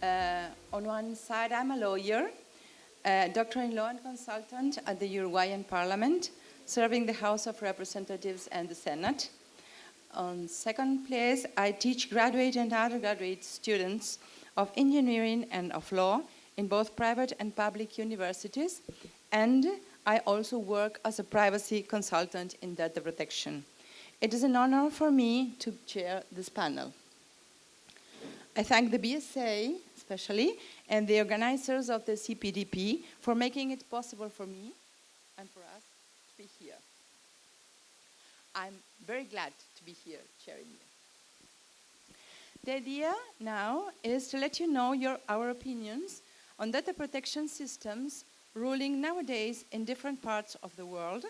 On one side, I'm a lawyer, doctor in law and consultant at the Uruguayan Parliament, serving the House of Representatives and the Senate. On second place, I teach graduate and undergraduate students of engineering and of law in both private and public universities, and I also work as a privacy consultant in data protection. It is an honor for me to chair this panel. I thank the BSA, especially, and the organizers of the CPDP for making it possible for me and for us to be here. I'm very glad to be here chairing you. The idea now is to let you know our opinions on data protection systems ruling nowadays in different parts of the world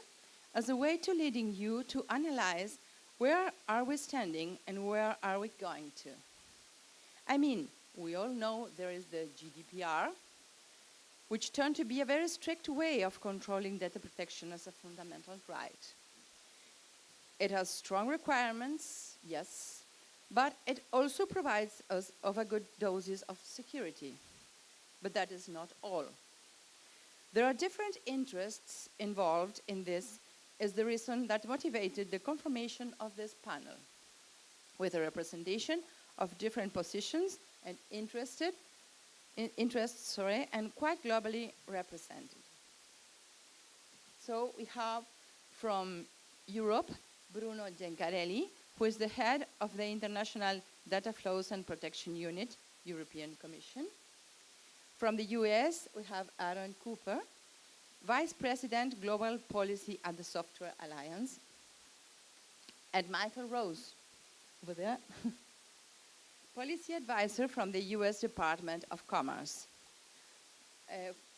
as a way to leading you to analyze where are we standing and where are we going to. I mean, we all know there is the GDPR, which turned to be a very strict way of controlling data protection as a fundamental right. It has strong requirements, yes, but it also provides us of a good doses of security. But that is not all. There are different interests involved in this, is the reason that motivated the confirmation of this panel, with a representation of different positions and interests, and quite globally represented. So we have from Europe, Bruno Gencarelli, who is the head of the International Data Flows and Protection Unit, European Commission. From the US, we have Aaron Cooper, Vice President, Global Policy at the Software Alliance, and Michael Rose, over there, Policy Advisor from the US Department of Commerce.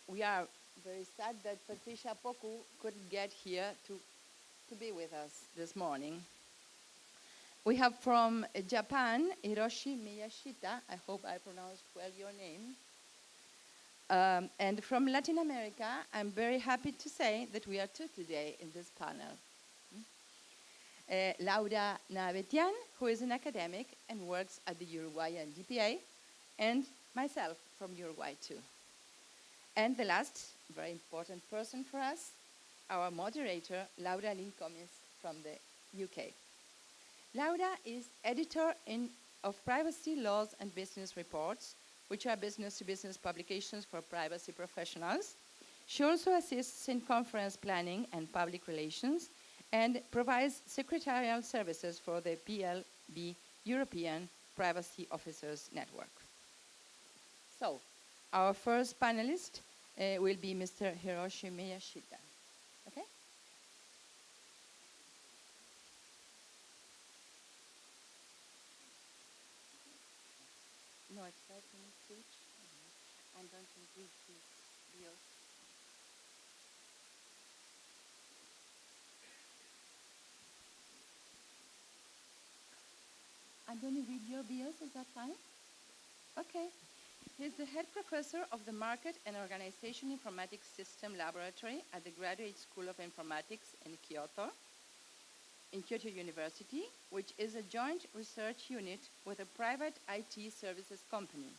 We are very sad that Adusei-Poku couldn't get here to be with us this morning. We have from Japan, Hiroshi Miyashita, I hope I pronounced well your name. And from Latin America, I'm very happy to say that we are two today in this panel. Nahabetia, who is an academic and works at the Uruguayan DPA, and myself from Uruguay too. And the last very important person for us, our moderator, Linkomies from the UK. Laura is editor of Privacy Laws and Business Reports, which are business-to-business publications for privacy professionals. She also assists in conference planning and public relations and provides secretarial services for the PLB European Privacy Officers Network. So, our first panelist will be Mr. Hiroshi Miyashita. Okay? No, it's 5 minutes each. I'm going to read these bills. I'm going to read your bios, is that fine? Okay. He's the head professor of the Market and Organization Informatics System Laboratory at the Graduate School of Informatics in Kyoto University, which is a joint research unit with a private IT services company,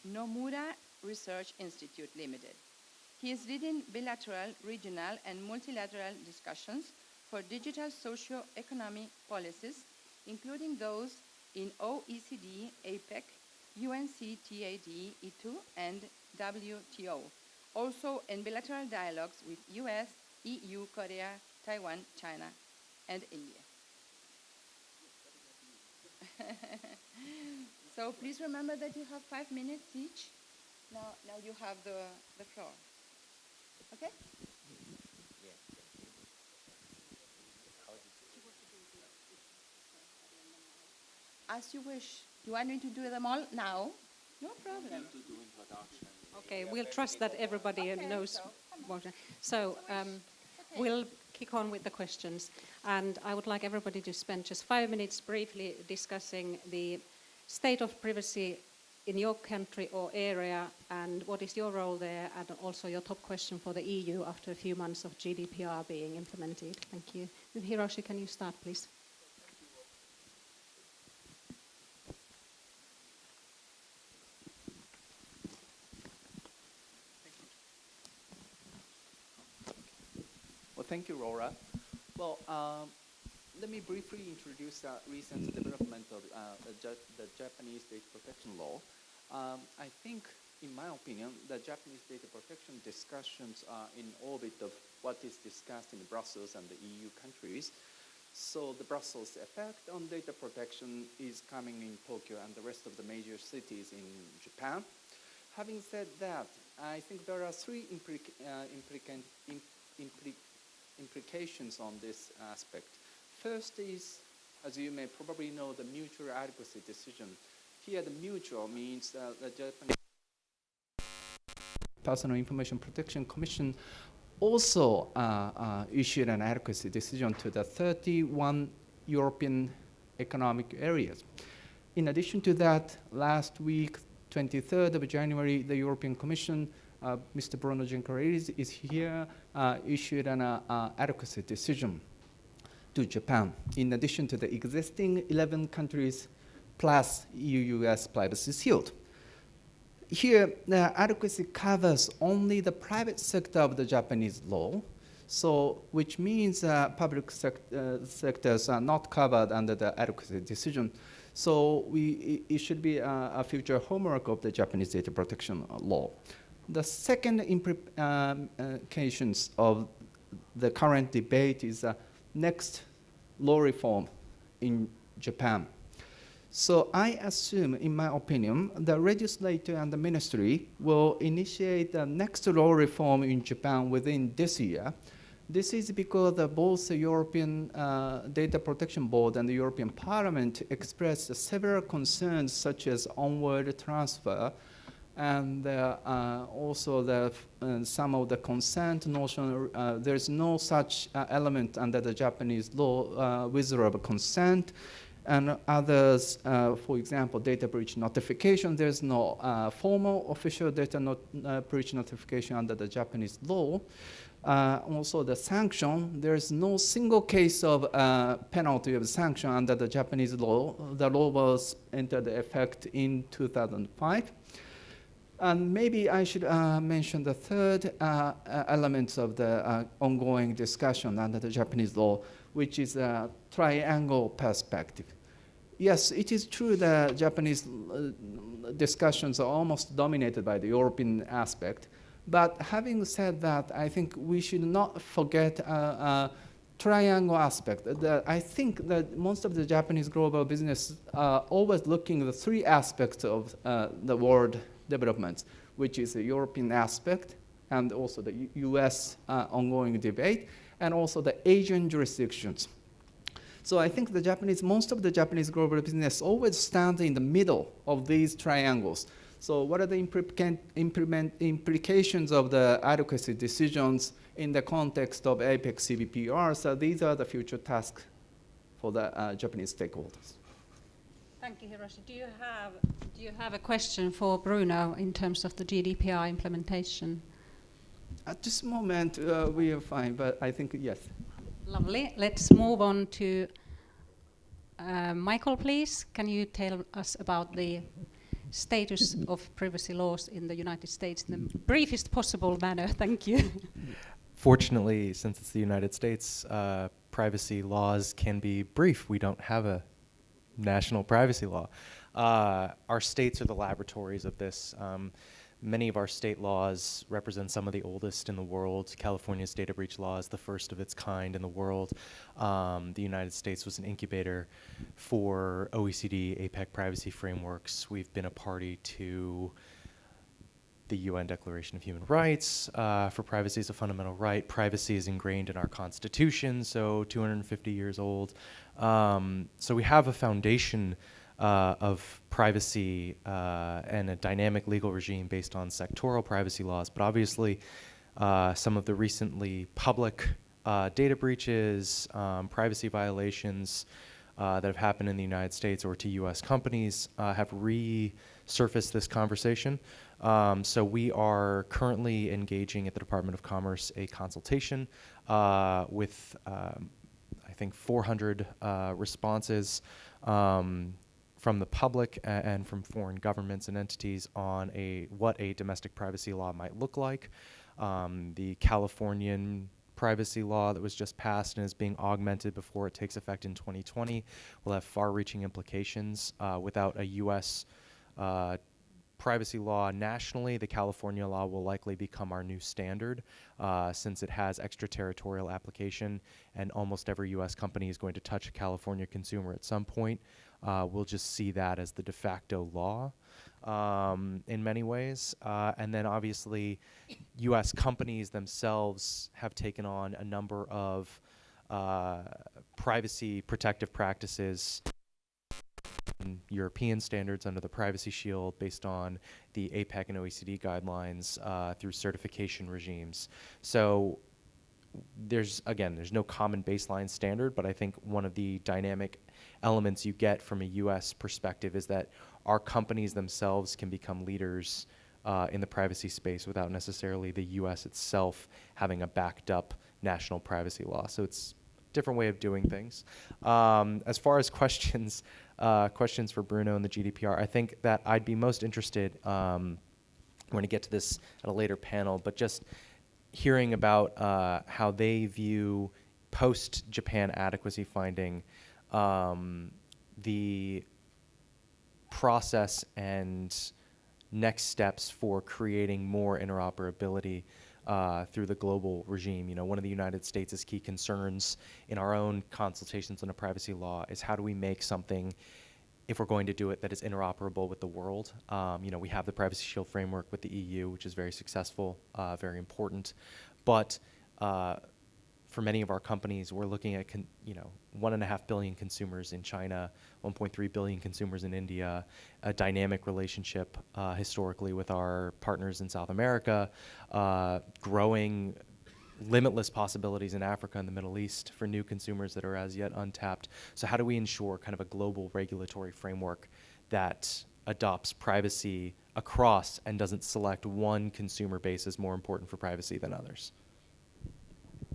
Nougre Research Institute Limited. He is leading bilateral, regional, and multilateral discussions for digital socio-economic policies, including those in OECD, APEC, UNCTAD, E2, and WTO. Also in bilateral dialogues with US, EU, Korea, Taiwan, China, and India. So please remember that you have 5 minutes each. Now you have the floor. Okay? As you wish. You want me to do them all now? No problem. Okay, we'll trust that everybody knows what. So we'll kick on with the questions. And I would like everybody to spend just 5 minutes briefly discussing the state of privacy in your country or area and what is your role there, and also your top question for the EU after a few months of GDPR being implemented. Thank you. And Hiroshi, can you start, please? Thank you, Laura. Well, let me briefly introduce the recent development of the Japanese data protection law. I think, in my opinion, the Japanese data protection discussions are in orbit of what is discussed in Brussels and the EU countries. So the Brussels effect on data protection is coming in Tokyo and the rest of the major cities in Japan. Having said that, I think there are three implications on this aspect. First is, as you may probably know, the mutual adequacy decision. Here, the mutual means the Japanese Personal Information Protection Commission also issued an adequacy decision to the 31 European economic areas. In addition to that, last week, 23rd of January, the European Commission, Mr. Bruno Gencarelli is here, issued an adequacy decision to Japan, in addition to the existing 11 countries plus EU-US privacy shield. Here, the adequacy covers only the private sector of the Japanese law, so which means public sectors are not covered under the adequacy decision. So it should be a future homework of the Japanese data protection law. The second implications of the current debate is next law reform in Japan. So I assume, in my opinion, the legislature and the ministry will initiate the next law reform in Japan within this year. This is because both the European Data Protection Board and the European Parliament expressed several concerns such as onward transfer and also some of the consent notion. There's no such element under the Japanese law, withdrawal of consent. And others, for example, data breach notification, there's no formal official data breach notification under the Japanese law. Also the sanction, there's no single case of penalty of sanction under the Japanese law. The law was entered effect in 2005. And maybe I should mention the third element of the ongoing discussion under the Japanese law, which is a triangle perspective. Yes, it is true that Japanese discussions are almost dominated by the European aspect. But having said that, I think we should not forget a triangle aspect. I think that most of the Japanese global business are always looking at the three aspects of the world developments, which is the European aspect, and also the US ongoing debate, and also the Asian jurisdictions. So I think most of the Japanese global business always stands in the middle of these triangles. So what are the implications of the adequacy decisions in the context of APEC CBPR? So these are the future tasks for the Japanese stakeholders. Thank you, Hiroshi. Do you have a question for Bruno in terms of the GDPR implementation? At this moment, we are fine, but I think yes. Lovely. Let's move on to Michael, please. Can you tell us about the status of privacy laws in the United States in the briefest possible manner? Thank you. Fortunately, since it's the United States, privacy laws can be brief. We don't have a national privacy law. Our states are the laboratories of this. Many of our state laws represent some of the oldest in the world. California's data breach law is the first of its kind in the world. The United States was an incubator for OECD, APEC privacy frameworks. We've been a party to the UN Declaration of Human Rights for privacy as a fundamental right. Privacy is ingrained in our Constitution, so 250 years old. So we have a foundation of privacy and a dynamic legal regime based on sectoral privacy laws. But obviously, some of the recently public data breaches, privacy violations that have happened in the United States or to US companies have resurfaced this conversation. So we are currently engaging at the Department of Commerce a consultation with, I think, 400 responses from the public and from foreign governments and entities on what a domestic privacy law might look like. The Californian privacy law that was just passed and is being augmented before it takes effect in 2020 will have far-reaching implications. Without a U.S. Privacy law nationally, the California law will likely become our new standard since it has extraterritorial application, and almost every U.S. company is going to touch a California consumer at some point. We'll just see that as the de facto law in many ways. And then obviously, U.S. companies themselves have taken on a number of privacy protective practices, European standards under the Privacy Shield based on the APEC and OECD guidelines through certification regimes. So there's no common baseline standard, but I think one of the dynamic elements you get from a US perspective is that our companies themselves can become leaders in the privacy space without necessarily the US itself having a backed up national privacy law. So it's a different way of doing things. As far as questions for Bruno and the GDPR, I think that I'd be most interested, we're going to get to this at a later panel, but just hearing about how they view post-Japan adequacy finding, the process and next steps for creating more interoperability through the global regime. You know, one of the United States' key concerns in our own consultations on a privacy law is how do we make something, if we're going to do it, that is interoperable with the world. You know, we have the Privacy Shield framework with the EU, which is very successful, very important. But for many of our companies, we're looking at 1.5 billion consumers in China, 1.3 billion consumers in India, a dynamic relationship historically with our partners in South America, growing limitless possibilities in Africa and the Middle East for new consumers that are as yet untapped. So how do we ensure kind of a global regulatory framework that adopts privacy across and doesn't select one consumer base as more important for privacy than others?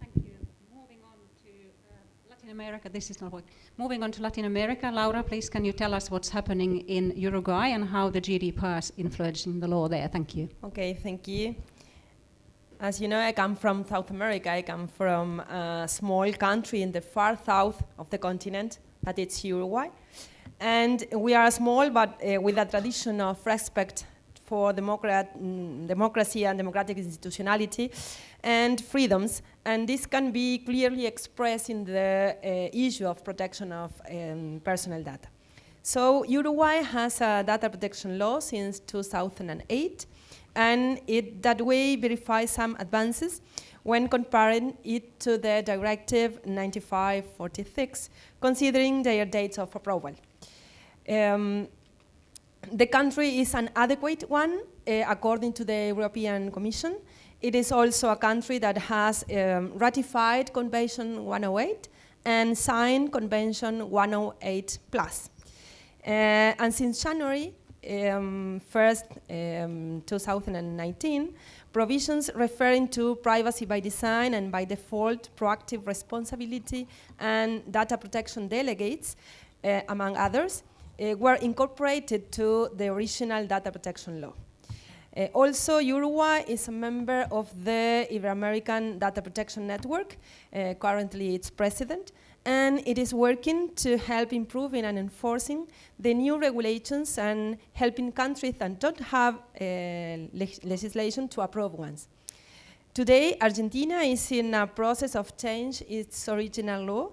Thank you. Moving on to Latin America, this is not what. Moving on to Latin America, Laura, please can you tell us what's happening in Uruguay and how the GDPR is influencing the law there? Thank you. Okay, thank you. As you know, I come from South America. I come from a small country in the far south of the continent, that is Uruguay. And we are small, but with a tradition of respect for democracy and democratic institutionality and freedoms. And this can be clearly expressed in the issue of protection of personal data. So Uruguay has a data protection law since 2008. And it that way verifies some advances when comparing it to the Directive 95/46, considering their dates of approval. The country is an adequate one, according to the European Commission. It is also a country that has ratified Convention 108 and signed Convention 108 Plus. And since January 1st, 2019, provisions referring to privacy by design and by default, proactive responsibility, and data protection delegates, among others, were incorporated to the original data protection law. Also, Uruguay is a member of the Ibero-American Data Protection Network, currently its president, and it is working to help improving and enforcing the new regulations and helping countries that don't have legislation to approve ones. Today, Argentina is in a process of change its original law.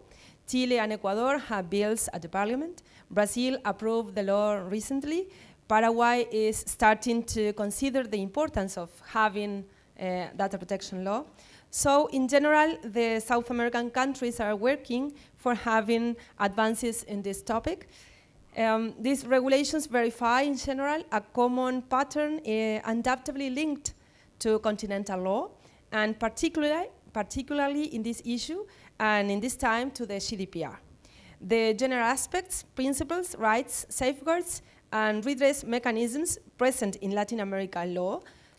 Chile and Ecuador have bills at the parliament. Brazil approved the law recently. Paraguay is starting to consider the importance of having data protection law. So in general, the South American countries are working for having advances in this topic. These regulations verify, in general, a common pattern undoubtedly linked to continental law, and particularly in this issue, and in this time to the GDPR. The general aspects, principles, rights, safeguards, and redress mechanisms present in Latin American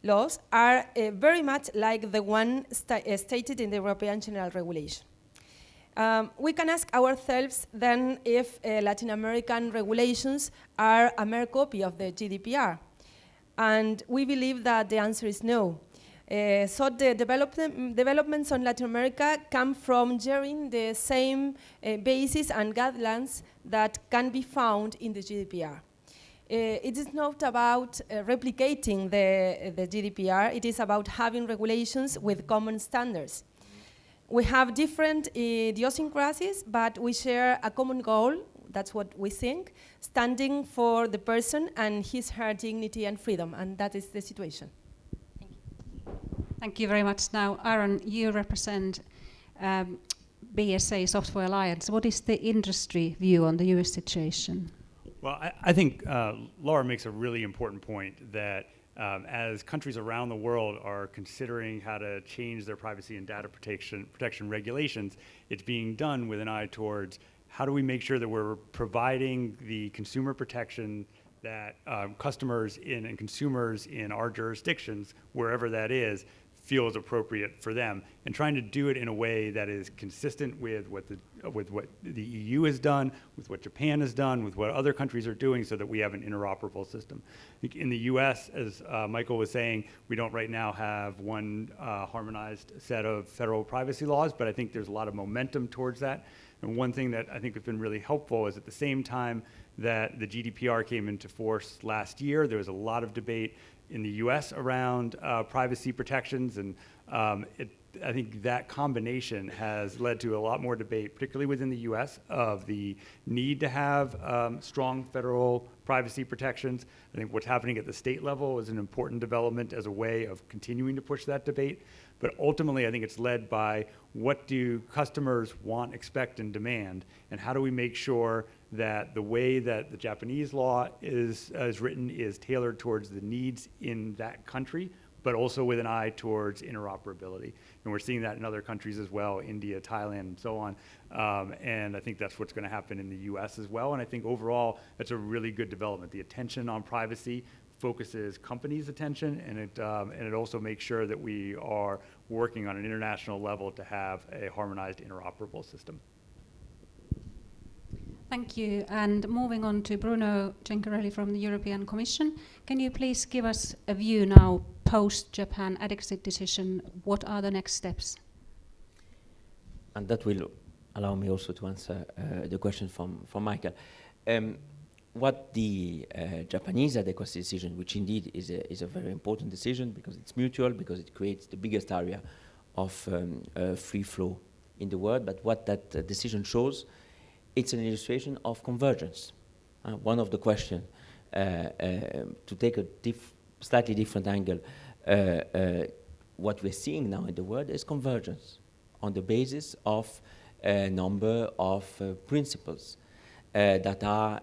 laws are very much like the one stated in the European General Regulation. We can ask ourselves then if Latin American regulations are a mere copy of the GDPR. And we believe that the answer is no. So the developments on Latin America come from sharing the same basis and guidelines that can be found in the GDPR. It is not about replicating the GDPR, it is about having regulations with common standards. We have different idiosyncrasies, but we share a common goal, that's what we think, standing for the person and her dignity and freedom, and that is the situation. Thank you very much. Now, Aaron, you represent BSA Software Alliance. What is the industry view on the US situation? Well, I think Laura makes a really important point that as countries around the world are considering how to change their privacy and data protection regulations, it's being done with an eye towards how do we make sure that we're providing the consumer protection that customers and consumers in our jurisdictions, wherever that is, feels appropriate for them, and trying to do it in a way that is consistent with what the EU has done, with what Japan has done, with what other countries are doing, so that we have an interoperable system. In the US, as Michael was saying, we don't right now have one harmonized set of federal privacy laws, but I think there's a lot of momentum towards that. And one thing that I think has been really helpful is at the same time that the GDPR came into force last year, there was a lot of debate in the US around privacy protections, and I think that combination has led to a lot more debate, particularly within the US, of the need to have strong federal privacy protections. I think what's happening at the state level is an important development as a way of continuing to push that debate. But ultimately, I think it's led by what do customers want, expect, and demand, and how do we make sure that the way that the Japanese law is written is tailored towards the needs in that country, but also with an eye towards interoperability. And we're seeing that in other countries as well, India, Thailand, and so on. And I think that's what's going to happen in the US as well. And I think overall, that's a really good development. The attention on privacy focuses companies' attention, and it also makes sure that we are working on an international level to have a harmonized interoperable system. Thank you. And moving on to Bruno Gencarelli from the European Commission. Can you please give us a view now, post-Japan AGESIC decision? What are the next steps? And that will allow me also to answer the question from Michael. What the Japanese adequacy decision, which indeed is a very important decision because it's mutual, because it creates the biggest area of free flow in the world, but what that decision shows, it's an illustration of convergence. One of the questions, to take a slightly different angle, what we're seeing now in the world is convergence on the basis of a number of principles that are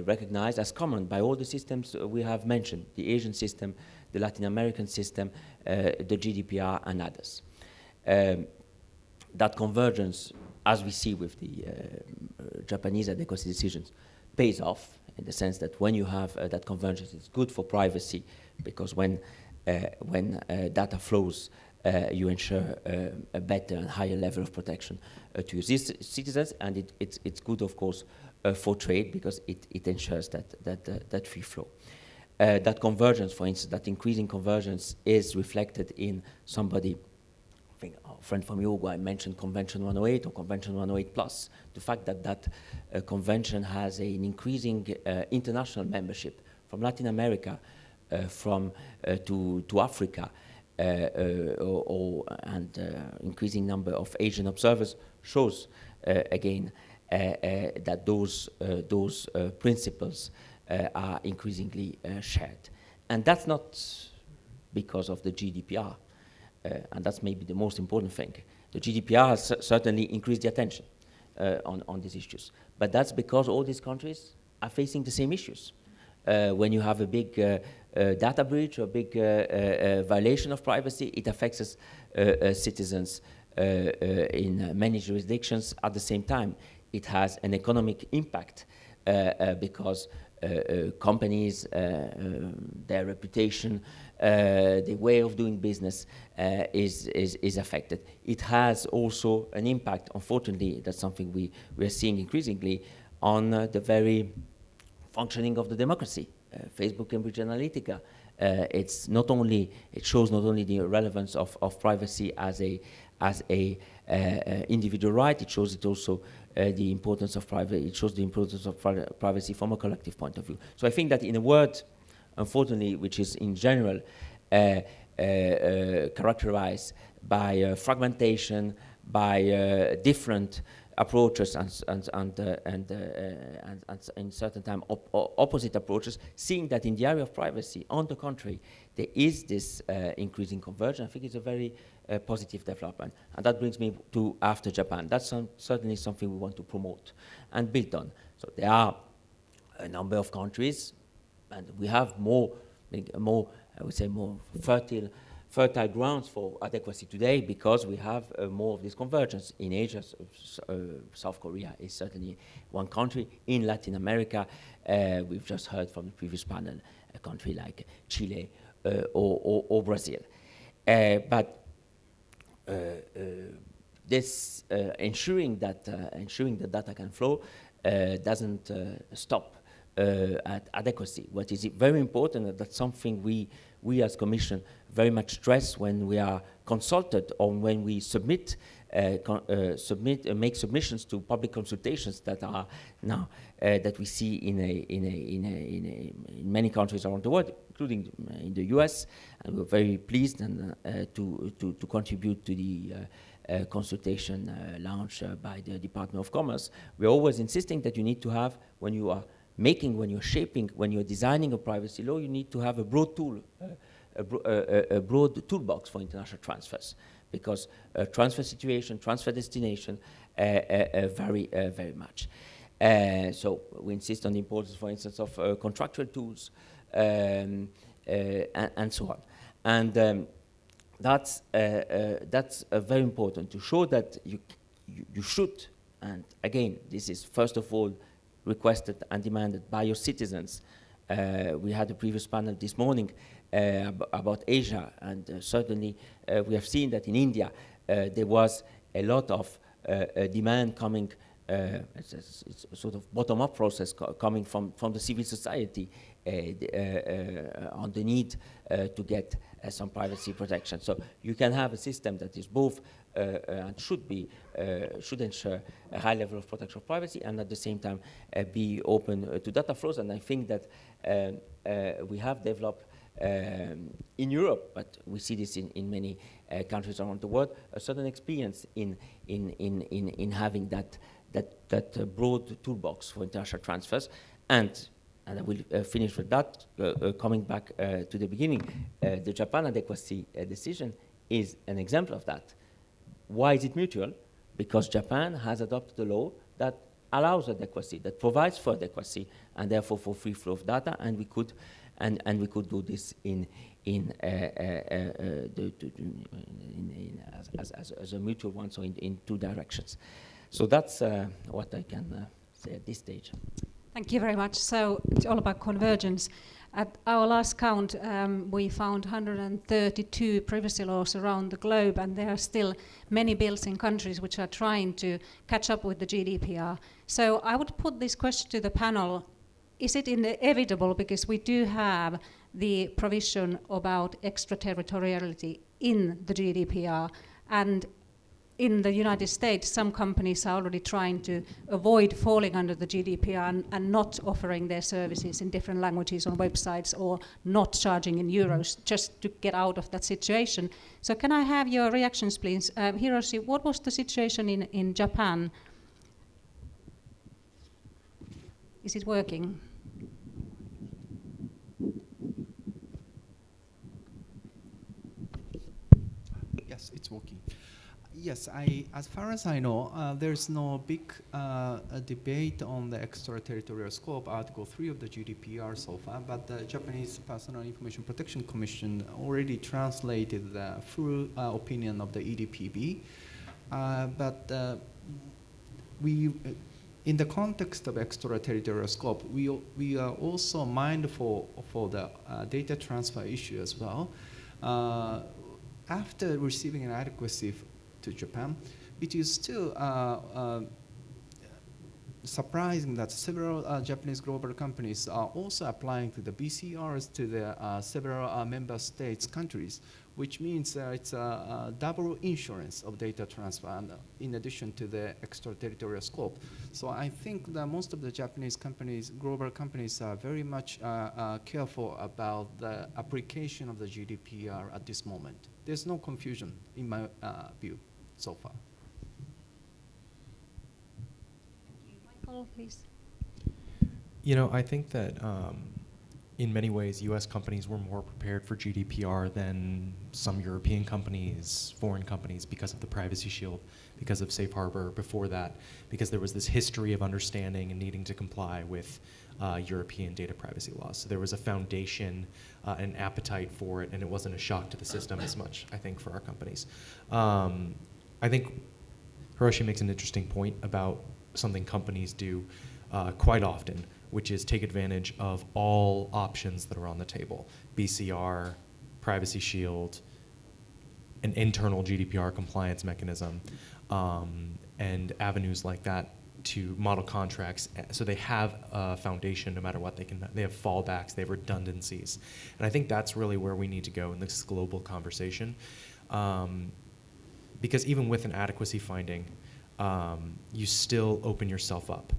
recognized as common by all the systems we have mentioned, the Asian system, the Latin American system, the GDPR, and others. That convergence, as we see with the Japanese adequacy decisions, pays off in the sense that when you have that convergence, it's good for privacy, because when data flows, you ensure a better and higher level of protection to your citizens, and it's good, of course, for trade, because it ensures that free flow. That convergence, for instance, that increasing convergence is reflected in somebody, I think our friend from Uruguay mentioned Convention 108 or Convention 108 Plus. The fact that convention has an increasing international membership from Latin America, to Africa, and increasing number of Asian observers shows again that those principles are increasingly shared. And that's not because of the GDPR, and that's maybe the most important thing. The GDPR has certainly increased the attention on these issues, but that's because all these countries are facing the same issues. When you have a big data breach or a big violation of privacy, it affects us, citizens in many jurisdictions at the same time. It has an economic impact because companies, their reputation, the way of doing business is affected. It has also an impact, unfortunately, that's something we are seeing increasingly, on the very functioning of the democracy. Facebook, Cambridge Analytica It's not only, it shows not only the relevance of privacy as a individual right, it shows it also the importance of privacy. It shows the importance of privacy from a collective point of view. So I think that in a word, unfortunately, which is in general characterized by fragmentation, by different approaches and in certain time opposite approaches, seeing that in the area of privacy, on the contrary, there is this increasing convergence. I think it's a very positive development. And that brings me to after Japan. That's certainly something we want to promote and build on. So there are a number of countries, and we have more, I would say, more fertile grounds for adequacy today because we have more of this convergence. In Asia, South Korea is certainly one country. In Latin America, we've just heard from the previous panel, a country like Chile or Brazil. But this ensuring that data can flow doesn't stop at adequacy. What is very important, and that's something we as Commission very much stress when we are consulted or when we make submissions to public consultations that are now that we see in many countries around the world, including in the US, and we're very pleased and to contribute to the consultation launched by the Department of Commerce. We're always insisting that you need to have, when you are making, when you're shaping, when you're designing a privacy law, you need to have a broad tool, a broad toolbox for international transfers, because transfer situation, transfer destination vary very much. So we insist on the importance, for instance, of contractual tools and so on. And that's very important to show that you should, and again, this is first of all requested and demanded by your citizens. We had a previous panel this morning about Asia, and certainly we have seen that in India there was a lot of demand coming, it's a sort of bottom-up process coming from the civil society on the need to get some privacy protection. So you can have a system that is both and should ensure a high level of protection of privacy and at the same time be open to data flows. And I think that we have developed in Europe, but we see this in many countries around the world, a certain experience in having that broad toolbox for international transfers. And I will finish with that, coming back to the beginning. The Japan adequacy decision is an example of that. Why is it mutual? Because Japan has adopted a law that allows adequacy, that provides for adequacy, and therefore for free flow of data, and we could do this as a mutual one, so in two directions. So that's what I can say at this stage. Thank you very much. So it's all about convergence. At our last count, we found 132 privacy laws around the globe, and there are still many bills in countries which are trying to catch up with the GDPR. So I would put this question to the panel. Is it inevitable, because we do have the provision about extraterritoriality in the GDPR, and in the United States, some companies are already trying to avoid falling under the GDPR and not offering their services in different languages on websites or not charging in euros just to get out of that situation. So can I have your reactions, please? Hiroshi, what was the situation in Japan? Is it working? Yes, it's working. Yes, as far as I know, there's no big debate on the extraterritorial scope, Article 3 of the GDPR so far, but the Japanese Personal Information Protection Commission already translated the full opinion of the EDPB. But in the context of extraterritorial scope, we are also mindful for the data transfer issue as well. After receiving an adequacy to Japan, it is still surprising that several Japanese global companies are also applying to the BCRs to the several member states countries, which means it's a double insurance of data transfer and, in addition to the extraterritorial scope. So I think that most of the Japanese companies, global companies, are very much careful about the application of the GDPR at this moment. There's no confusion in my view so far. Michael, please. You know, I think that in many ways, US companies were more prepared for GDPR than some European companies, foreign companies, because of the Privacy Shield, because of Safe Harbor before that, because there was this history of understanding and needing to comply with European data privacy laws. So there was a foundation, an appetite for it, and it wasn't a shock to the system as much, I think, for our companies. I think Hiroshi makes an interesting point about something companies do quite often, which is take advantage of all options that are on the table. BCR, Privacy Shield, an internal GDPR compliance mechanism, and avenues like that to model contracts. So they have a foundation no matter what. They have fallbacks, they have redundancies. And I think that's really where we need to go in this global conversation. Because even with an adequacy finding, you still open yourself up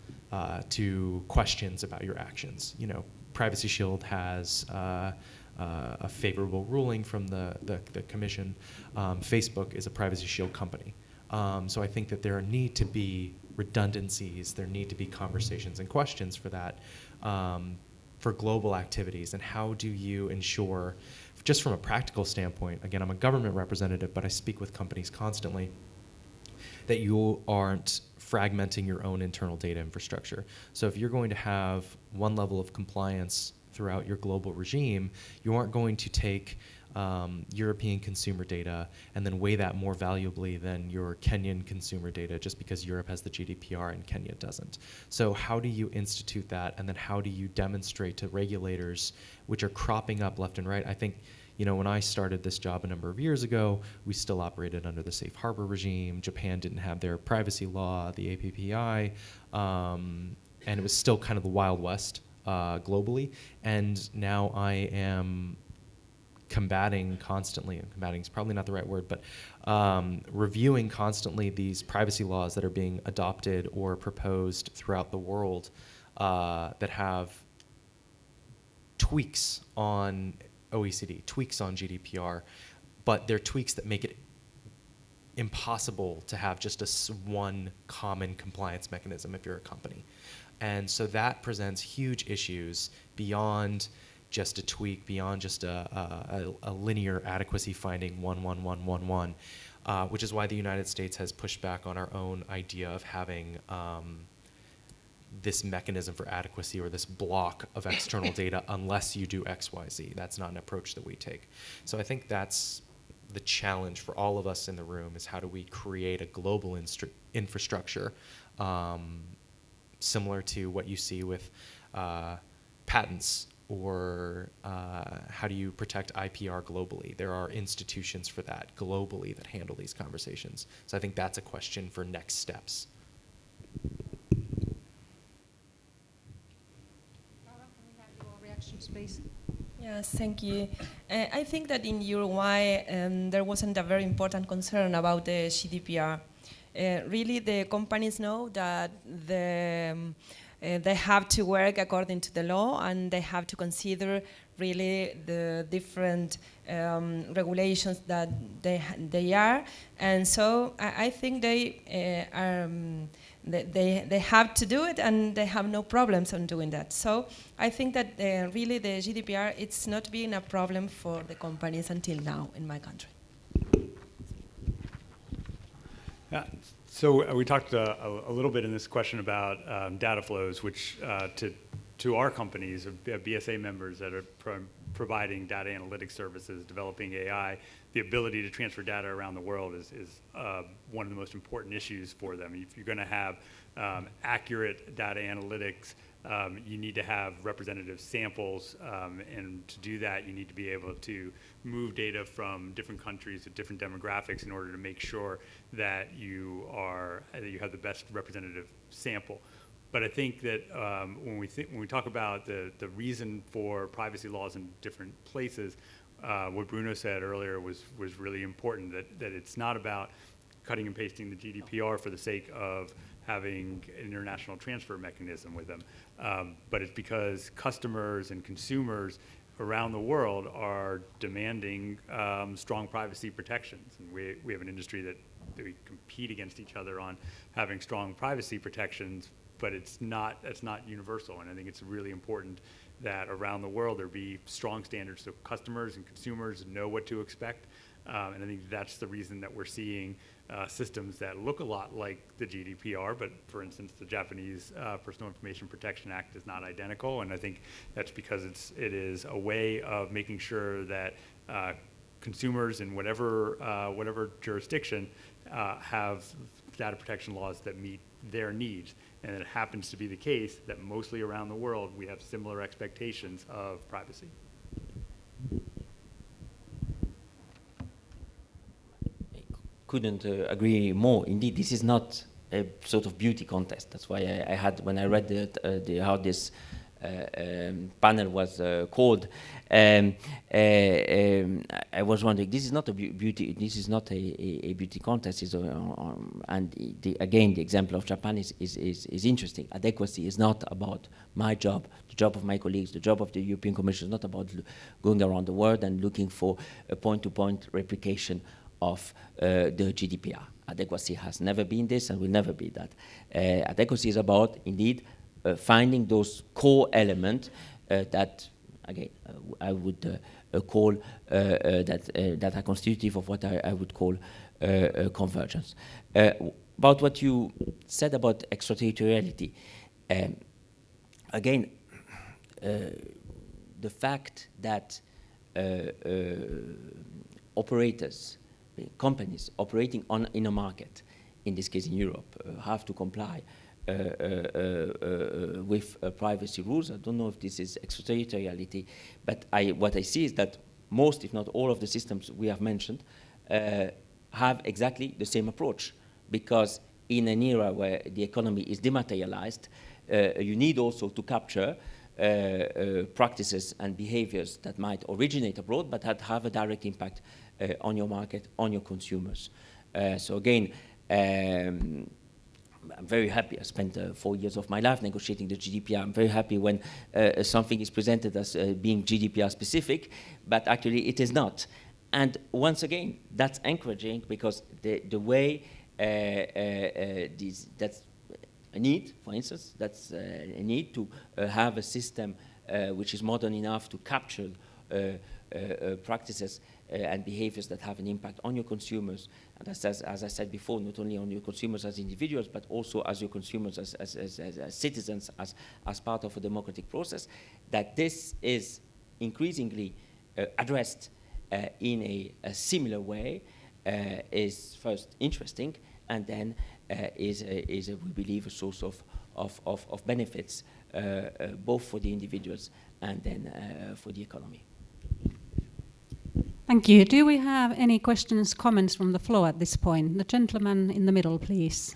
to questions about your actions. You know, Privacy Shield has a favorable ruling from the commission. Facebook is a Privacy Shield company. So I think that there need to be redundancies, there need to be conversations and questions for that, for global activities. And how do you ensure, just from a practical standpoint, again, I'm a government representative, but I speak with companies constantly, that you aren't fragmenting your own internal data infrastructure. So if you're going to have one level of compliance throughout your global regime, you aren't going to take European consumer data and then weigh that more valuably than your Kenyan consumer data just because Europe has the GDPR and Kenya doesn't. So how do you institute that, and then how do you demonstrate to regulators, which are cropping up left and right? I think, you know, when I started this job a number of years ago, we still operated under the Safe Harbor regime. Japan didn't have their privacy law, the APPI, and it was still kind of the Wild West globally. And now I am combating constantly, and combating is probably not the right word, but reviewing constantly these privacy laws that are being adopted or proposed throughout the world that have tweaks on OECD, tweaks on GDPR, but they're tweaks that make it impossible to have just one common compliance mechanism if you're a company. And so that presents huge issues beyond just a tweak, beyond just a linear adequacy finding 11111, which is why the United States has pushed back on our own idea of having this mechanism for adequacy or this block of external data unless you do X, Y, Z. That's not an approach that we take. So I think that's the challenge for all of us in the room, is how do we create a global infrastructure similar to what you see with patents, or how do you protect IPR globally? There are institutions for that globally that handle these conversations. So I think that's a question for next steps. Reactions, please. Yes, thank you. I think that in Uruguay there wasn't a very important concern about the GDPR. Really, the companies know that they have to work according to the law, and they have to consider really the different regulations that they are. And so I think they have to do it, and they have no problems on doing that. So I think that really the GDPR, it's not been a problem for the companies until now in my country. Yeah. So we talked a little bit in this question about data flows, which to our companies, BSA members that are providing data analytics services, developing AI, the ability to transfer data around the world is one of the most important issues for them. If you're going to have accurate data analytics, you need to have representative samples, and to do that, you need to be able to move data from different countries with different demographics in order to make sure that you have the best representative sample. But I think that when we talk about the reason for privacy laws in different places, what Bruno said earlier was really important, that it's not about cutting and pasting the GDPR for the sake of having an international transfer mechanism with them. But it's because customers and consumers around the world are demanding strong privacy protections. And we have an industry that we compete against each other on having strong privacy protections, but that's not universal. And I think it's really important that around the world there be strong standards so customers and consumers know what to expect. And I think that's the reason that we're seeing systems that look a lot like the GDPR, but for instance, the Japanese Personal Information Protection Act is not identical, and I think that's because it is a way of making sure that consumers in whatever jurisdiction have data protection laws that meet their needs. And it happens to be the case that mostly around the world we have similar expectations of privacy. Couldn't agree more. Indeed, this is not a sort of beauty contest. That's why I had, when I read how this panel was called, I was wondering, this is not a beauty. This is not a beauty contest. And again, the example of Japan is interesting. Adequacy is not about my job, the job of my colleagues, the job of the European Commission. It's not about going around the world and looking for a point-to-point replication of the GDPR. Adequacy has never been this and will never be that. Adequacy is about, indeed, finding those core elements that, again, I would call, that are constitutive of what I would call convergence. About what you said about extraterritoriality, again, the fact that operators, companies operating in a market, in this case in Europe, have to comply with privacy rules. I don't know if this is extraterritoriality, but what I see is that most, if not all, of the systems we have mentioned have exactly the same approach, because in an era where the economy is dematerialized, you need also to capture practices and behaviors that might originate abroad but that have a direct impact on your market, on your consumers. So again, I'm very happy. I spent 4 years of my life negotiating the GDPR. I'm very happy when something is presented as being GDPR specific, but actually it is not. And once again, that's encouraging, because the way that's a need, for instance, that's a need to have a system which is modern enough to capture practices and behaviors that have an impact on your consumers. And as I said before, not only on your consumers as individuals, but also as your consumers as citizens, as part of a democratic process, that this is increasingly addressed in a similar way is first interesting, and then is we believe, a source of benefits, both for the individuals and then for the economy. Thank you. Do we have any questions, comments from the floor at this point? The gentleman in the middle, please.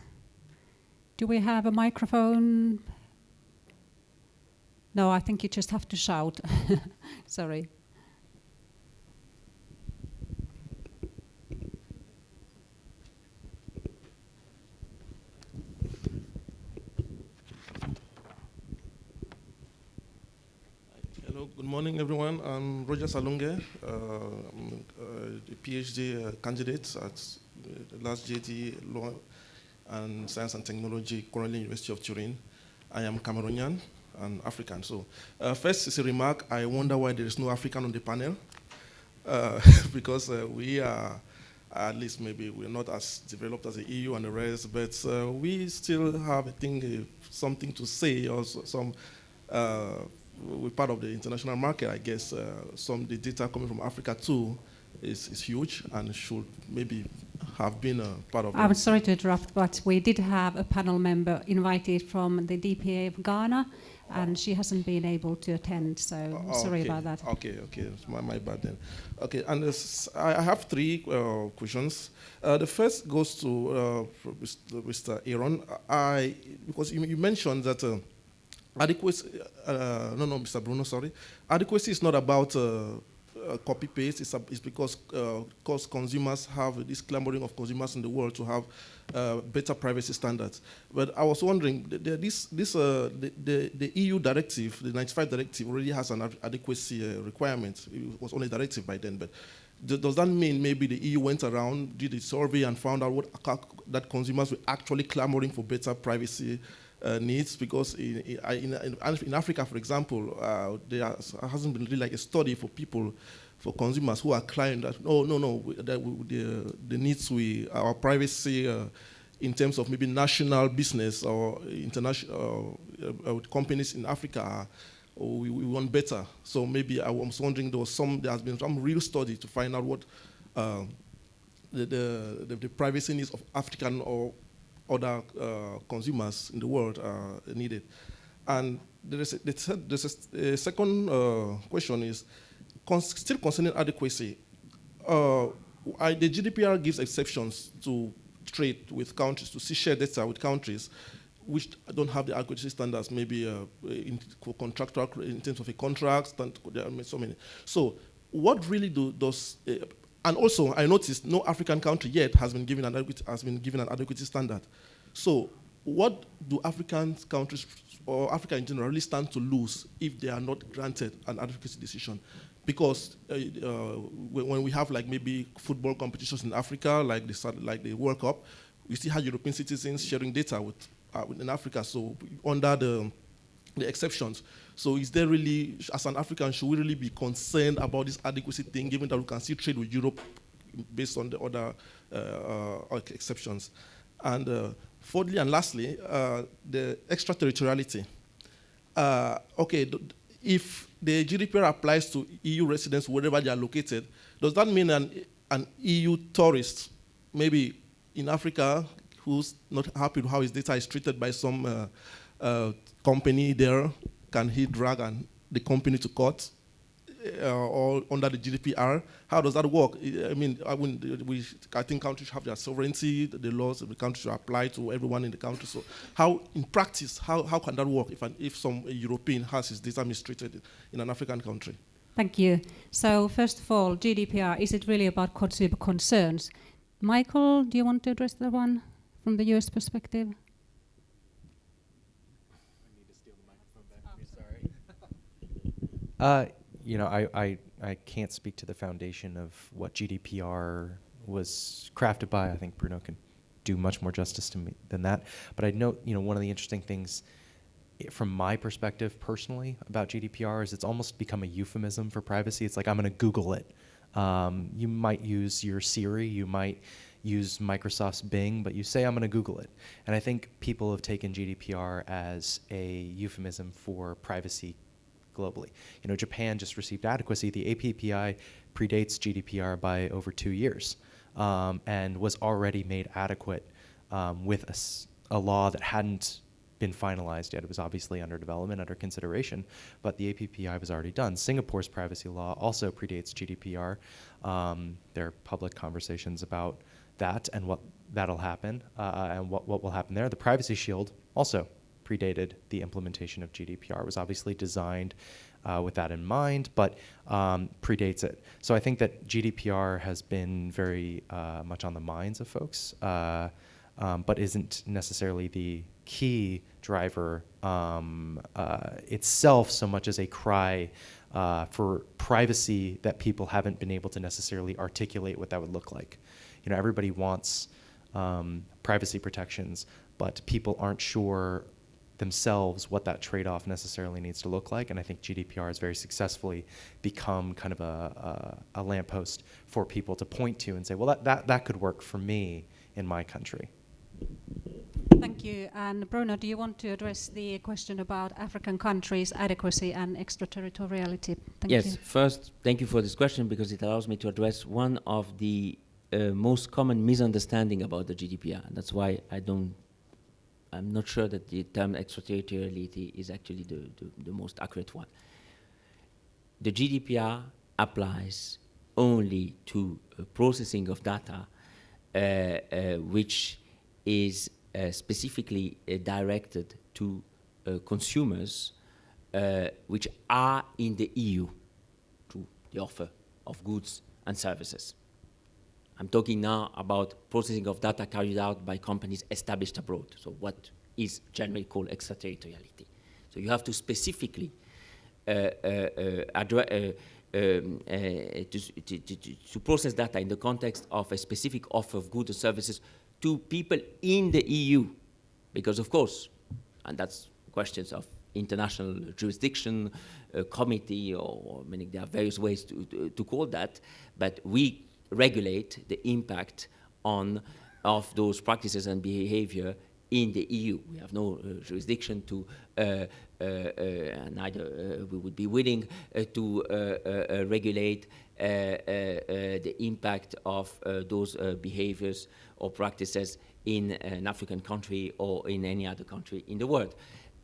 Do we have a microphone? No, I think you just have to shout. Sorry. Good morning, everyone. I'm Roger Salunge. I'm a PhD candidate at the last JD Law and Science and Technology, currently University of Turin. I am Cameroonian and African. So first is a remark. I wonder why there is no African on the panel, because we are, at least maybe we're not as developed as the EU and the rest, but we still have, I think, something to say, or some. We're part of the international market, I guess. The data coming from Africa too is huge and should maybe have been a part of. I'm sorry to interrupt, but we did have a panel member invited from the DPA of Ghana, and she hasn't been able to attend, so sorry about that. Okay, it's my bad then. Okay, and I have three questions. The first goes to Mr. Aaron. Because you mentioned that adequacy, Mr. Bruno, sorry. Adequacy is not about copy paste. It's because consumers have this clamoring of consumers in the world to have better privacy standards. But I was wondering, the EU directive, the 95 directive, already has an adequacy requirement. It was only a directive by then, but does that mean maybe the EU went around, did a survey, and found out that consumers were actually clamoring for better privacy needs? Because in Africa, for example, there hasn't been really like a study for consumers who are claiming that the needs our privacy in terms of maybe national business or international companies in Africa we want better. So maybe I was wondering there has been some real study to find out what the privacy needs of African or other consumers in the world needed. And the second question is still concerning adequacy. The GDPR gives exceptions to trade with countries, to share data with countries which don't have the adequacy standards, maybe in terms of a contract, there are so many. So what really does and also, I noticed no African country yet has been given an adequacy standard. So, what do African countries or Africa in general really stand to lose if they are not granted an adequacy decision? Because when we have like maybe football competitions in Africa, like the World Cup, we still have European citizens sharing data in Africa. So, under the exceptions. So is there really, as an African, should we really be concerned about this adequacy thing, given that we can still trade with Europe based on the other exceptions? And fourthly and lastly, the extraterritoriality. If the GDPR applies to EU residents wherever they are located, does that mean an EU tourist, maybe in Africa, who's not happy with how his data is treated by some company there, can he drag the company to court or under the GDPR? How does that work? I mean, I think countries have their sovereignty, the laws of the country should apply to everyone in the country. So how, in practice, how can that work if some European has his data mistreated in an African country? Thank you. So first of all, GDPR, is it really about consumer concerns? Michael, do you want to address that one from the US perspective? I can't speak to the foundation of what GDPR was crafted by. I think Bruno can do much more justice to me than that. But I note, one of the interesting things from my perspective personally about GDPR is it's almost become a euphemism for privacy. It's like, I'm going to Google it. You might use your Siri, you might use Microsoft's Bing, but you say, I'm going to Google it. And I think people have taken GDPR as a euphemism for privacy globally. Japan just received adequacy. The APPI predates GDPR by over 2 years and was already made adequate with a law that hadn't been finalized yet. It was obviously under development, under consideration, but the APPI was already done. Singapore's privacy law also predates GDPR. There are public conversations about that and what that'll happen and what will happen there. The Privacy Shield also predated the implementation of GDPR. It was obviously designed with that in mind, but predates it. So I think that GDPR has been very much on the minds of folks, but isn't necessarily the key driver itself so much as a cry for privacy that people haven't been able to necessarily articulate what that would look like. Everybody wants privacy protections, but people aren't sure themselves what that trade-off necessarily needs to look like, and I think GDPR has very successfully become kind of a lamppost for people to point to and say, well, that could work for me in my country. Thank you. And Bruno, do you want to address the question about African countries' adequacy and extraterritoriality? Thank you. Yes, first, thank you for this question because it allows me to address one of the most common misunderstanding about the GDPR. That's why I I'm not sure that the term extraterritoriality is actually the most accurate one. The GDPR applies only to processing of data which is specifically directed to consumers which are in the EU to the offer of goods and services. I'm talking now about processing of data carried out by companies established abroad, so what is generally called extraterritoriality. So you have to specifically to process data in the context of a specific offer of goods or services to people in the EU, because of course, and that's questions of international jurisdiction, committee, or I mean, there are various ways to call that, but we regulate the impact of those practices and behavior in the EU. We have no jurisdiction to, neither we would be willing to regulate the impact of those behaviors or practices in an African country or in any other country in the world.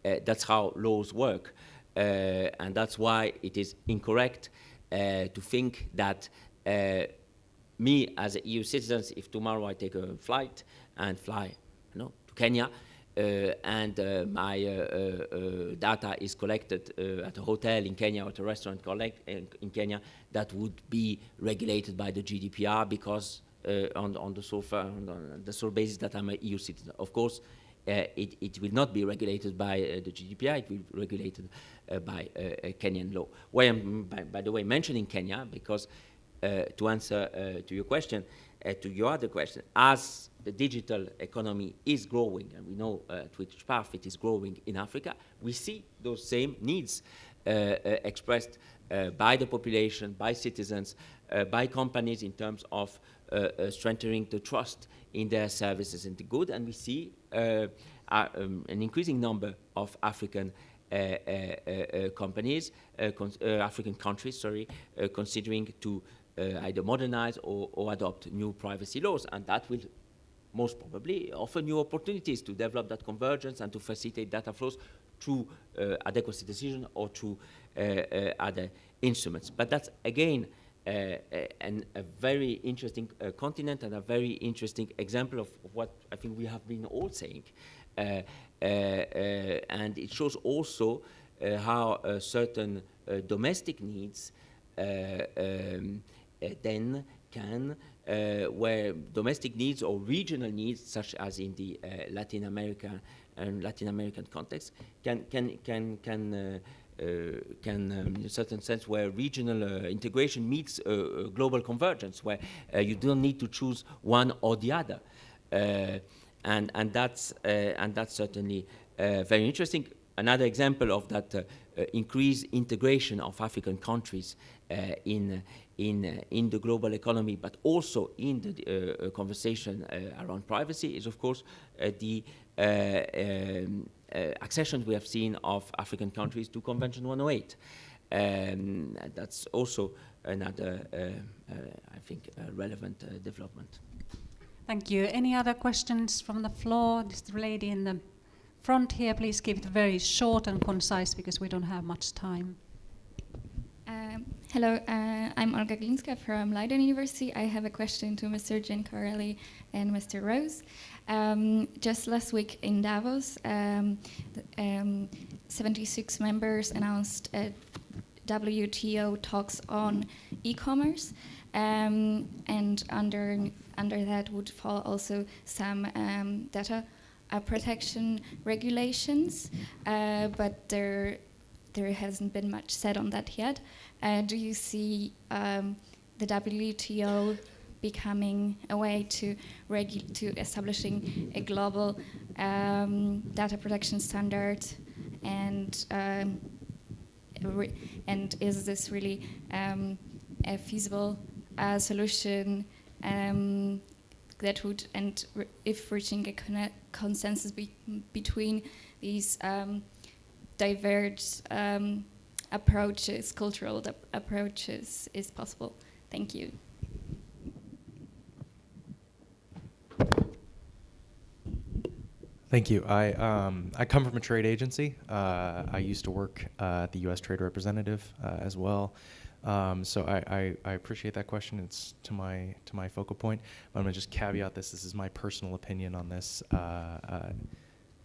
That's how laws work. And that's why it is incorrect to think that me as an EU citizen, if tomorrow I take a flight and fly to Kenya, and my data is collected at a hotel in Kenya or at a restaurant in Kenya, that would be regulated by the GDPR because on the sole basis that I'm an EU citizen. Of course, it will not be regulated by the GDPR, it will be regulated by Kenyan law. Why I'm, by the way, mentioning Kenya, because to answer to your question, to your other question, as the digital economy is growing, and we know at which path it is growing in Africa, we see those same needs expressed by the population, by citizens, by companies in terms of strengthening the trust in their services and the good, and we see an increasing number of African companies, African countries, sorry, considering to either modernize or adopt new privacy laws, and that will most probably offer new opportunities to develop that convergence and to facilitate data flows through adequacy decision or through other instruments. But that's, again, a very interesting continent and a very interesting example of what I think we have been all saying. And it shows also how certain domestic needs then can, where domestic needs or regional needs, such as in the Latin American context, can in a certain sense, where regional integration meets global convergence, where you don't need to choose one or the other, and that's certainly very interesting. Another example of that increased integration of African countries in the global economy, but also in the conversation around privacy, is of course the accession we have seen of African countries to Convention 108. That's also another, I think, relevant development. Thank you. Any other questions from the floor? This lady in the front here, please keep it very short and concise because we don't have much time. Hello, I'm Olga Glinska from Leiden University. I have a question to Mr. Gencarelli and Mr. Rose. Just last week in Davos, 76 members announced WTO talks on e-commerce, and under that would fall also some data protection regulations, but there hasn't been much said on that yet. Do you see the WTO becoming a way to establishing a global data protection standard, and is this really a feasible solution that would, and if reaching a consensus between these diverse approaches, cultural approaches, is possible? Thank you. Thank you. I come from a trade agency. I used to work at the U.S. Trade Representative as well. So I appreciate that question. It's to my focal point. But I'm going to just caveat this. This is my personal opinion on this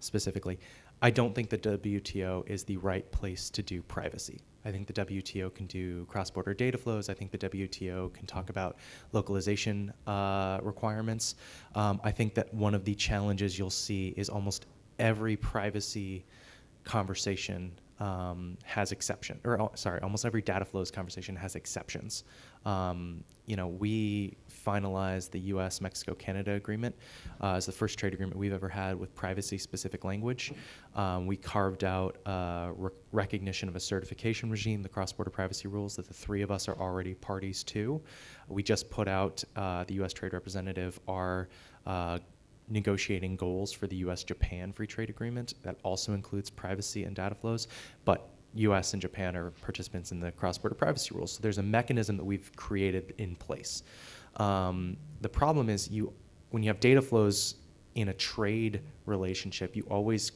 specifically. I don't think the WTO is the right place to do privacy. I think the WTO can do cross-border data flows. I think the WTO can talk about localization requirements. I think that one of the challenges you'll see is almost every privacy conversation has exception, or sorry, almost every data flows conversation has exceptions. We finalized the U.S. Mexico-Canada agreement as the first trade agreement we've ever had with privacy-specific language. We carved out recognition of a certification regime, the cross-border privacy rules that the three of us are already parties to. We just put out, the U.S. Trade Representative, our negotiating goals for the U.S.-Japan free trade agreement. That also includes privacy and data flows, but U.S. and Japan are participants in the cross-border privacy rules. So there's a mechanism that we've created in place. The problem is when you have data flows in a trade relationship, you always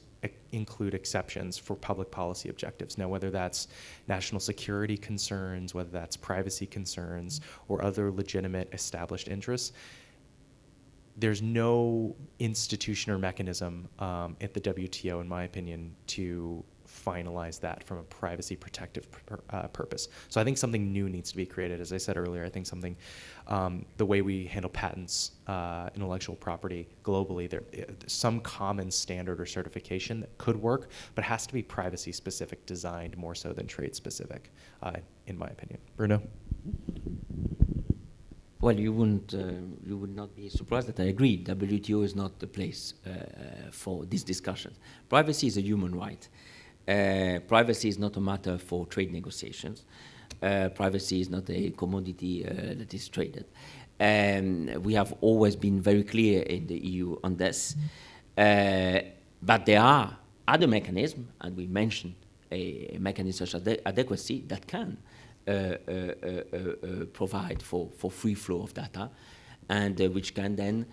include exceptions for public policy objectives. Now, whether that's national security concerns, whether that's privacy concerns, or other legitimate established interests, there's no institution or mechanism at the WTO, in my opinion, to finalize that from a privacy protective purpose. So I think something new needs to be created. As I said earlier, I think something, the way we handle patents, intellectual property globally, there's some common standard or certification that could work, but has to be privacy specific, designed more so than trade specific, in my opinion. Bruno? Well, you would not be surprised that I agree. WTO is not the place for this discussion. Privacy is a human right. Privacy is not a matter for trade negotiations. Privacy is not a commodity that is traded. We have always been very clear in the EU on this. But there are other mechanisms, and we mentioned a mechanism such as adequacy that can provide for free flow of data, and which can then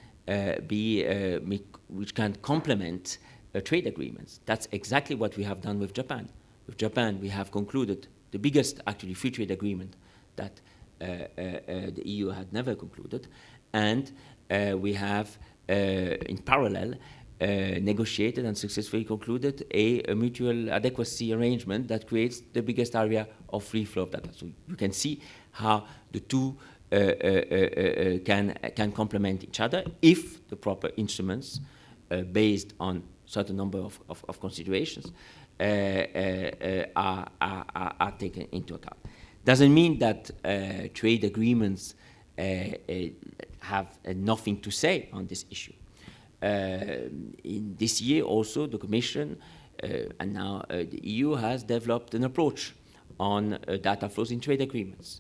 which can complement trade agreements. That's exactly what we have done with Japan. With Japan, we have concluded the biggest, actually, free trade agreement that the EU had never concluded, and we have, in parallel, negotiated and successfully concluded a mutual adequacy arrangement that creates the biggest area of free flow of data. So you can see how the two can complement each other if the proper instruments, based on certain number of considerations, are taken into account. Doesn't mean that trade agreements have nothing to say on this issue. In this year also, the Commission and now the EU has developed an approach on data flows in trade agreements,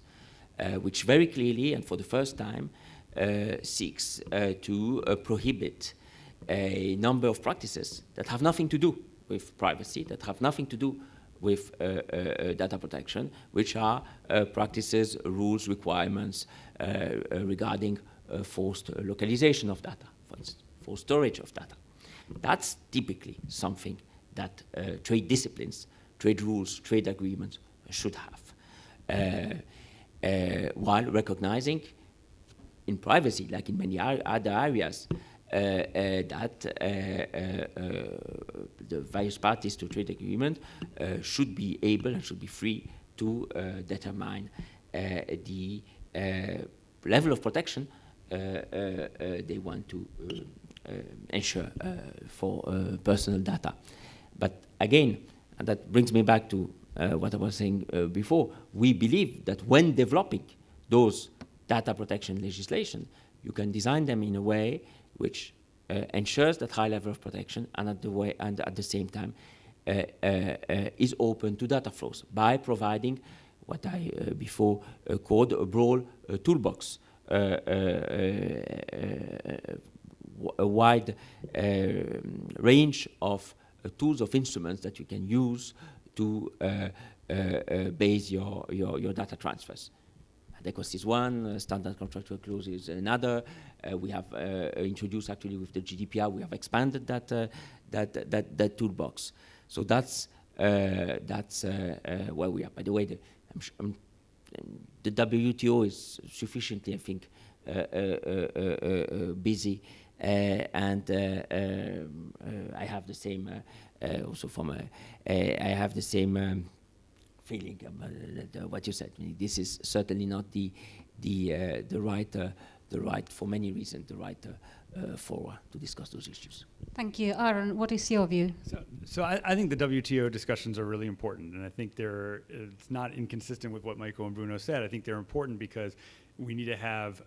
which very clearly and for the first time seeks to prohibit a number of practices that have nothing to do with privacy, that have nothing to do with data protection, which are practices, rules, requirements regarding forced localization of data, for instance, for storage of data. That's typically something that trade disciplines, trade rules, trade agreements should have, while recognizing in privacy, like in many other areas, that the various parties to trade agreement should be able and should be free to determine the level of protection they want to ensure for personal data. But again, and that brings me back to what I was saying before, we believe that when developing those data protection legislation, you can design them in a way which ensures that high level of protection and at the same time is open to data flows by providing what I before called a broad toolbox, a wide range of tools of instruments that you can use to base your data transfers. adequacy is one, standard contractual clause is another. We have introduced actually with the GDPR, we have expanded that toolbox. So that's where we are. By the way, the WTO is sufficiently, I think, busy, and I have the same also from I have the same feeling about what you said. I mean, this is certainly not the right for many reasons the right forum to discuss those issues. Thank you. Aaron, what is your view? So I think the WTO discussions are really important, and I think it's not inconsistent with what Michael and Bruno said. I think they're important because we need to have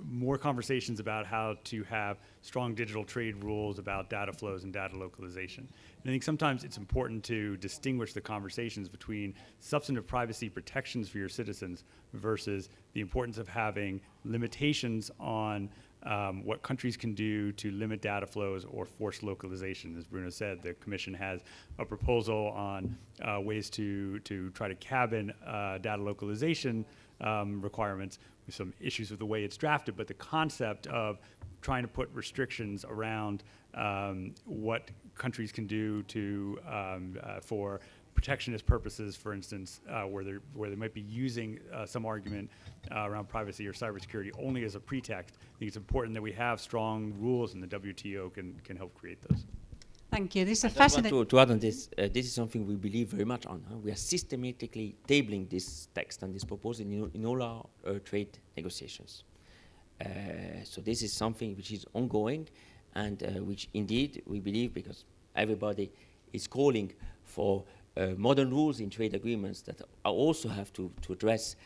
more conversations about how to have strong digital trade rules about data flows and data localization. And I think sometimes it's important to distinguish the conversations between substantive privacy protections for your citizens versus the importance of having limitations on what countries can do to limit data flows or force localization. As Bruno said, the Commission has a proposal on ways to try to cabin data localization requirements, with some issues with the way it's drafted, but the concept of trying to put restrictions around what countries can do to for protectionist purposes, for instance, where they might be using some argument around privacy or cybersecurity only as a pretext. I think it's important that we have strong rules, and the WTO can help create those. Thank you. This is a I just fascinating. want to add on this. This is something we believe very much on. We are systematically tabling this text and this proposal in all our trade negotiations. So this is something which is ongoing, and which indeed we believe, because everybody is calling for modern rules in trade agreements that also have to address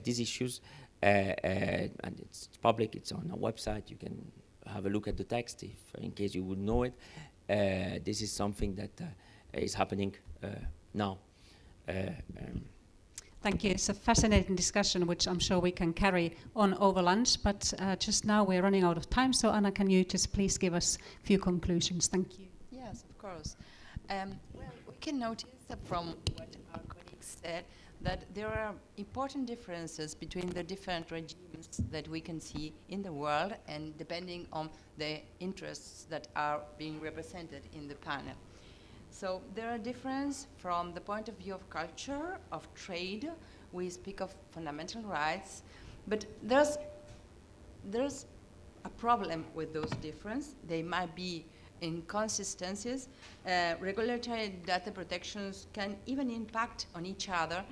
these issues, and it's public, it's on our website, you can have a look at the text in case you wouldn't know it. This is something that is happening now. Thank you. It's a fascinating discussion, which I'm sure we can carry on over lunch, but just now we're running out of time, so Anna, can you just please give us a few conclusions? Thank you. Yes, of course. Well, we can notice from what our colleagues said that there are important differences between the different regimes that we can see in the world, and depending on the interests that are being represented in the panel. So there are differences from the point of view of culture, of trade. We speak of fundamental rights, but there's a problem with those differences. They might be inconsistencies. Regulatory data protections can even impact on each other.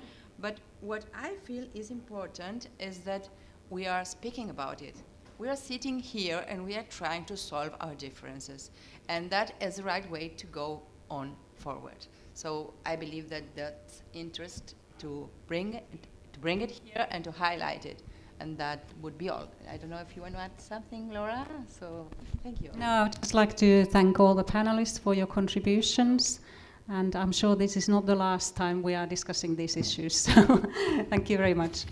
But what I feel is important is that we are speaking about it. We are sitting here and we are trying to solve our differences. And that is the right way to go on forward. So I believe that that's interest to bring it here and to highlight it. And that would be all. I don't know if you want to add something, Laura? So thank you. No, I'd just like to thank all the panelists for your contributions. And I'm sure this is not the last time we are discussing these issues. So thank you very much.